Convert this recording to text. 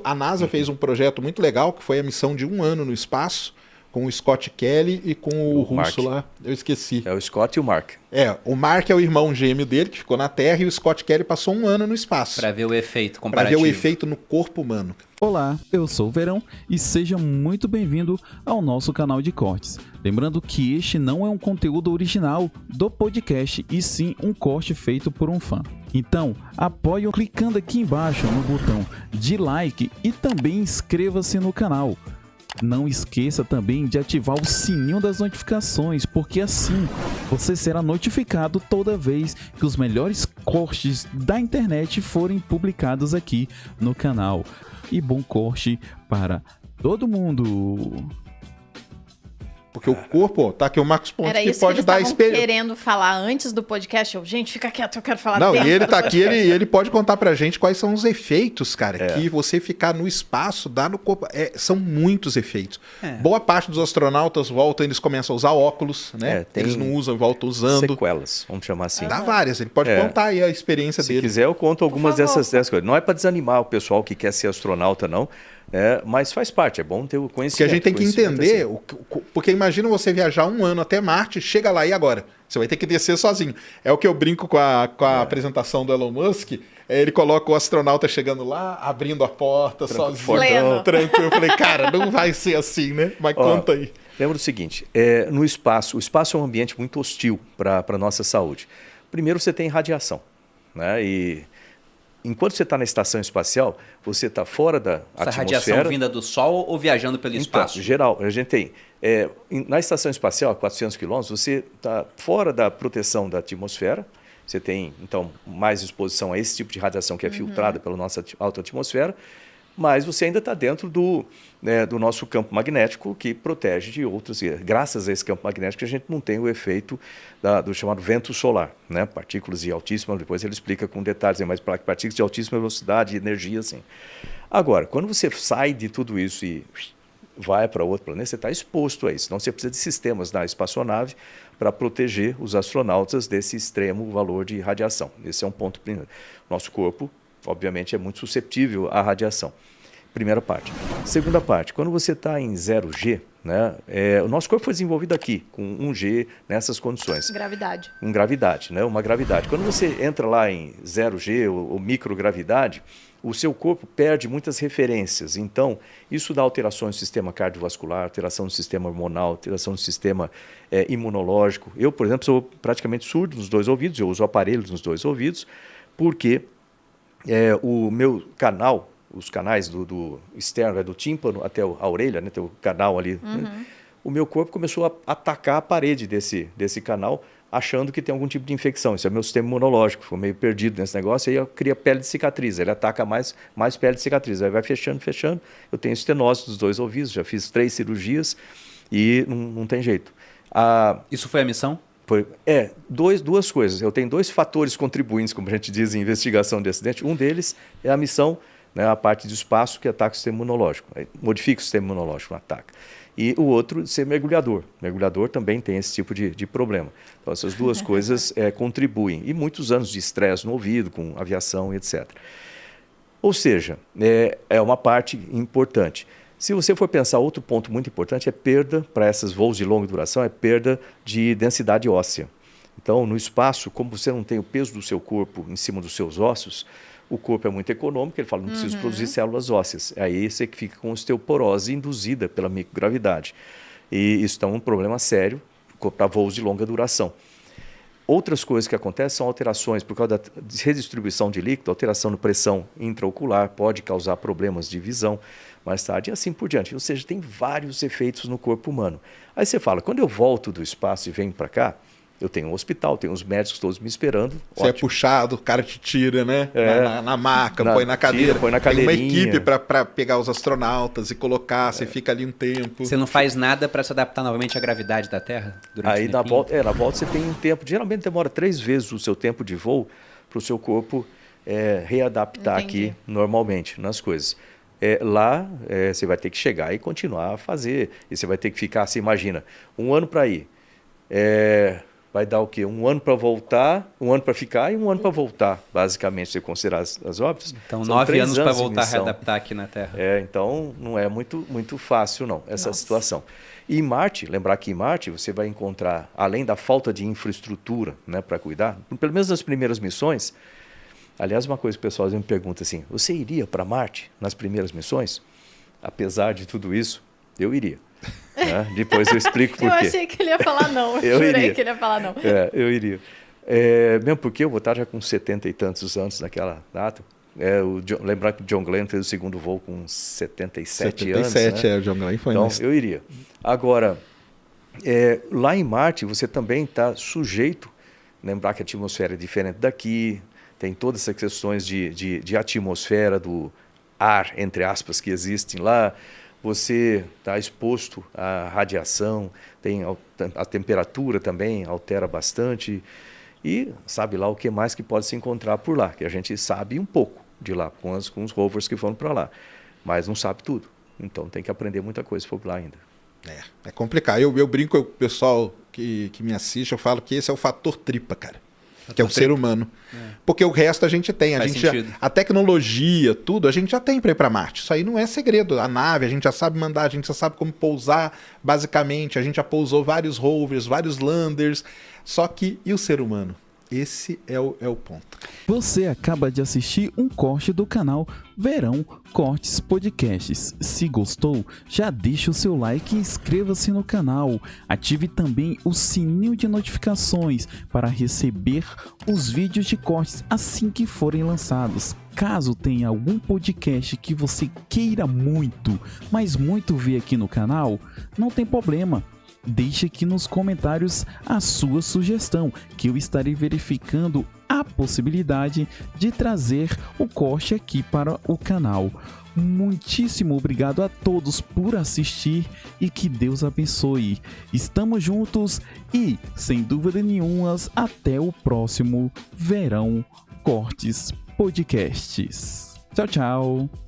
a NASA fez um projeto muito legal, que foi a missão de 1 ano no espaço, com o Scott Kelly e com o russo Mark. lá, eu esqueci. É o Scott e o Mark. O Mark é o irmão gêmeo dele, que ficou na Terra, e o Scott Kelly passou 1 ano no espaço. Para ver o efeito Para comparativo. ver o efeito no corpo humano. Olá, eu sou o Verão e seja muito bem-vindo ao nosso canal de cortes. Lembrando que este não é um conteúdo original do podcast, e sim um corte feito por um fã. Então, apoie clicando aqui embaixo no botão de like e também inscreva-se no canal. Não esqueça também de ativar o sininho das notificações, porque assim você será notificado toda vez que os melhores cortes da internet forem publicados aqui no canal. E bom corte para todo mundo! Porque o corpo, tá aqui o Marcos Pontes, Era que isso pode que dar eles estavam experiência. querendo falar antes do podcast. Gente, fica quieto, eu quero falar Não, dentro e ele do tá aqui, podcast. ele pode contar pra gente quais são os efeitos, cara, que você ficar no espaço dá no corpo. São muitos efeitos. Boa parte dos astronautas voltam, eles começam a usar óculos, né? Tem Eles não usam, voltam usando. sequelas, vamos chamar assim. Dá várias, ele pode contar aí a experiência Se dele. quiser, eu conto algumas Por favor. dessas coisas. Não é para desanimar o pessoal que quer ser astronauta, não. Mas faz parte, é bom ter o conhecimento. Porque a gente tem que entender, assim. porque imagina você viajar 1 ano até Marte, chega lá e agora? Você vai ter que descer sozinho. É o que eu brinco com a apresentação do Elon Musk, ele coloca o astronauta chegando lá, abrindo a porta, sozinho, Pleno. tranquilo. Eu falei, cara, não vai ser assim, né? Mas conta aí. Lembra o seguinte, no espaço, o espaço é um ambiente muito hostil para a nossa saúde. Primeiro você tem radiação, né? E enquanto você está na estação espacial, você está fora da Essa atmosfera. radiação vinda do Sol ou viajando pelo espaço? Então, geral, a gente tem. Na estação espacial, a 400 quilômetros, você está fora da proteção da atmosfera. Você tem, então, mais exposição a esse tipo de radiação que é filtrada pela nossa alta atmosfera. Mas você ainda está dentro do nosso campo magnético, que protege de outros. Graças a esse campo magnético, a gente não tem o efeito do chamado vento solar, né? Partículas de altíssima, depois ele explica com detalhes, mas partículas de altíssima velocidade e energia, assim. Agora, quando você sai de tudo isso e vai para outro planeta, você está exposto a isso. Então, você precisa de sistemas na espaçonave para proteger os astronautas desse extremo valor de radiação. Esse é um ponto primeiro. Nosso corpo, obviamente, é muito suscetível à radiação. Primeira parte. Segunda parte, quando você está em 0G, né, o nosso corpo foi desenvolvido aqui, com 1G, nessas condições. Gravidade. Com gravidade, né, uma gravidade. Quando você entra lá em 0G ou microgravidade, o seu corpo perde muitas referências. Então, isso dá alterações no sistema cardiovascular, alteração no sistema hormonal, alteração no sistema imunológico. Eu, por exemplo, sou praticamente surdo nos 2 ouvidos, eu uso aparelhos nos 2 ouvidos, porque o meu canal, os canais do externo, do tímpano até a orelha, né, tem o canal ali, né, o meu corpo começou a atacar a parede desse canal, achando que tem algum tipo de infecção. Isso é meu sistema imunológico, ficou meio perdido nesse negócio, aí eu cria pele de cicatriz, ele ataca mais pele de cicatriz, aí vai fechando, eu tenho estenose dos 2 ouvidos, já fiz 3 cirurgias e não tem jeito. Isso foi a missão? Duas coisas. Eu tenho 2 fatores contribuintes, como a gente diz em investigação de acidente. Um deles é a missão, né, a parte do espaço que ataca o sistema imunológico. Modifica o sistema imunológico, ataca. E o outro, ser mergulhador. Mergulhador também tem esse tipo de problema. Então, essas 2 coisas contribuem. E muitos anos de estresse no ouvido, com aviação e etc. Ou seja, é uma parte importante. Se você for pensar, outro ponto muito importante é perda, para esses voos de longa duração, é perda de densidade óssea. Então, no espaço, como você não tem o peso do seu corpo em cima dos seus ossos, o corpo é muito econômico, ele fala, não preciso produzir células ósseas. Aí você fica com osteoporose induzida pela microgravidade. E isso é um problema sério para voos de longa duração. Outras coisas que acontecem são alterações por causa da redistribuição de líquido, alteração de pressão intraocular, pode causar problemas de visão mais tarde e assim por diante. Ou seja, tem vários efeitos no corpo humano. Aí você fala, quando eu volto do espaço e venho para cá, eu tenho um hospital, tenho os médicos todos me esperando. Você é puxado, o cara te tira, né? Na maca, põe na cadeira. Põe na tem uma cadeirinha. equipe para pegar os astronautas e colocar, você fica ali um tempo. Você não faz nada para se adaptar novamente à gravidade da Terra? Aí na volta você tem um tempo, geralmente demora 3 vezes o seu tempo de voo para o seu corpo readaptar aqui normalmente nas coisas. Lá você vai ter que chegar e continuar a fazer. E você vai ter que ficar, você imagina, 1 ano para ir. vai dar o quê? 1 ano para voltar, 1 ano para ficar e 1 ano para voltar, basicamente, se você considerar as órbitas. Então, São 9 3 anos para de voltar a missão. readaptar aqui na Terra. Então não é muito fácil não, essa Nossa. situação. E em Marte, lembrar que em Marte você vai encontrar, além da falta de infraestrutura, né, para cuidar, pelo menos nas primeiras missões. Aliás, uma coisa que o pessoal às vezes me pergunta assim, você iria para Marte nas primeiras missões? Apesar de tudo isso, eu iria. Né? Depois eu explico por Eu quê. achei que ele ia falar não. Eu Jurei iria. que ele ia falar não. Eu iria. Mesmo porque eu vou estar já com 70 e tantos anos naquela data. Lembrar que o John Glenn fez o segundo voo com 77 anos. 77, Né? o John Glenn foi Então, nesse. eu iria. Agora, lá em Marte, você também está sujeito, lembrar que a atmosfera é diferente daqui, tem todas essas questões de atmosfera, do ar, entre aspas, que existem lá. Você está exposto à radiação, tem a temperatura também altera bastante. E sabe lá o que mais que pode se encontrar por lá, que a gente sabe um pouco de lá, com os rovers que foram para lá, mas não sabe tudo. Então tem que aprender muita coisa se for lá ainda. É complicado. Eu brinco com o pessoal que me assiste, eu falo que esse é o fator tripa, cara. Que é o ser humano. Porque o resto a gente tem. Faz sentido. A tecnologia, tudo, a gente já tem para ir para Marte. Isso aí não é segredo. A nave, a gente já sabe mandar, a gente já sabe como pousar, basicamente. A gente já pousou vários rovers, vários landers. Só que, e o ser humano? Esse é o ponto. Você acaba de assistir um corte do canal Verão Cortes Podcasts. Se gostou, já deixa o seu like e inscreva-se no canal. Ative também o sininho de notificações para receber os vídeos de cortes assim que forem lançados. Caso tenha algum podcast que você queira muito, mas muito ver aqui no canal, não tem problema. Deixe aqui nos comentários a sua sugestão, que eu estarei verificando a possibilidade de trazer o corte aqui para o canal. Muitíssimo obrigado a todos por assistir e que Deus abençoe. Estamos juntos e, sem dúvida nenhuma, até o próximo Verão Cortes Podcasts. Tchau, tchau!